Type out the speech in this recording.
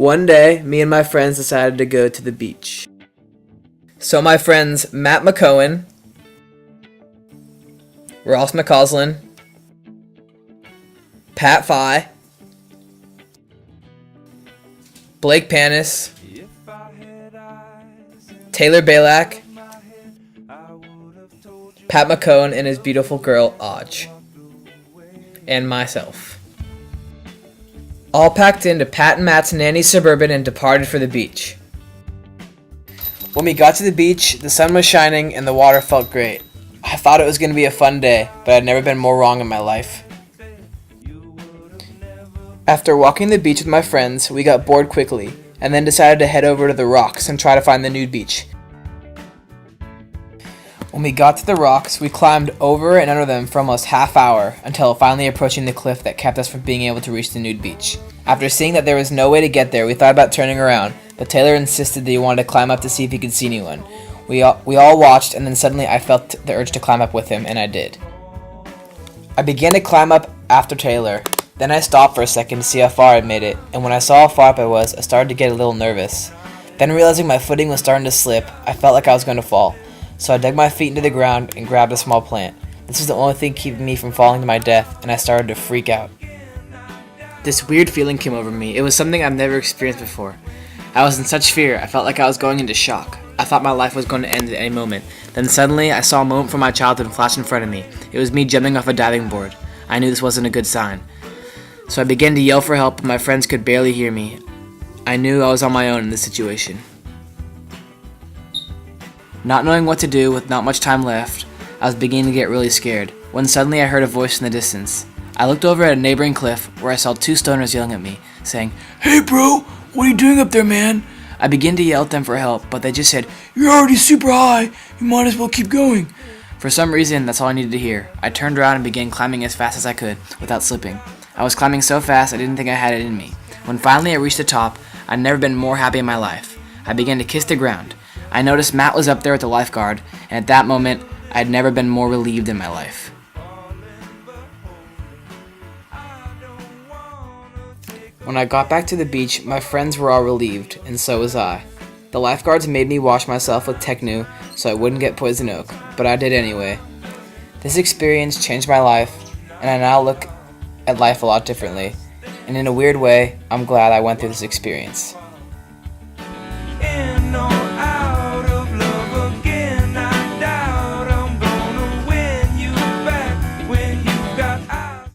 One day, me and my friends decided to go to the beach. So my friends Matt McCohen, Ross McCausland, Pat Fye, Blake Panis, Taylor Balak, Pat McCone and his beautiful girl, Aj, and myself. All packed into Pat and Matt's nanny Suburban and departed for the beach. When we got to the beach, the sun was shining and the water felt great. I thought it was going to be a fun day, but I'd never been more wrong in my life. After walking the beach with my friends, we got bored quickly, and then decided to head over to the rocks and try to find the nude beach. When we got to the rocks, we climbed over and under them for almost half hour until finally approaching the cliff that kept us from being able to reach the nude beach. After seeing that there was no way to get there, we thought about turning around, but Taylor insisted that he wanted to climb up to see if he could see anyone. We all watched, and then suddenly I felt the urge to climb up with him, and I did. I began to climb up after Taylor. Then I stopped for a second to see how far I made it, and when I saw how far up I was, I started to get a little nervous. Then realizing my footing was starting to slip, I felt like I was going to fall. So I dug my feet into the ground and grabbed a small plant. This was the only thing keeping me from falling to my death, and I started to freak out. This weird feeling came over me. It was something I've never experienced before. I was in such fear, I felt like I was going into shock. I thought my life was going to end at any moment. Then suddenly, I saw a moment from my childhood flash in front of me. It was me jumping off a diving board. I knew this wasn't a good sign. So I began to yell for help, but my friends could barely hear me. I knew I was on my own in this situation. Not knowing what to do with not much time left, I was beginning to get really scared, when suddenly I heard a voice in the distance. I looked over at a neighboring cliff where I saw two stoners yelling at me, saying, "Hey bro, what are you doing up there, man?" I began to yell at them for help, but they just said, "You're already super high, you might as well keep going." For some reason, that's all I needed to hear. I turned around and began climbing as fast as I could, without slipping. I was climbing so fast I didn't think I had it in me. When finally I reached the top, I'd never been more happy in my life. I began to kiss the ground. I noticed Matt was up there with the lifeguard, and at that moment, I had never been more relieved in my life. When I got back to the beach, my friends were all relieved, and so was I. The lifeguards made me wash myself with Technu so I wouldn't get poison oak, but I did anyway. This experience changed my life, and I now look at life a lot differently, and in a weird way, I'm glad I went through this experience. Out of love again, I doubt I'm gonna win you back when you got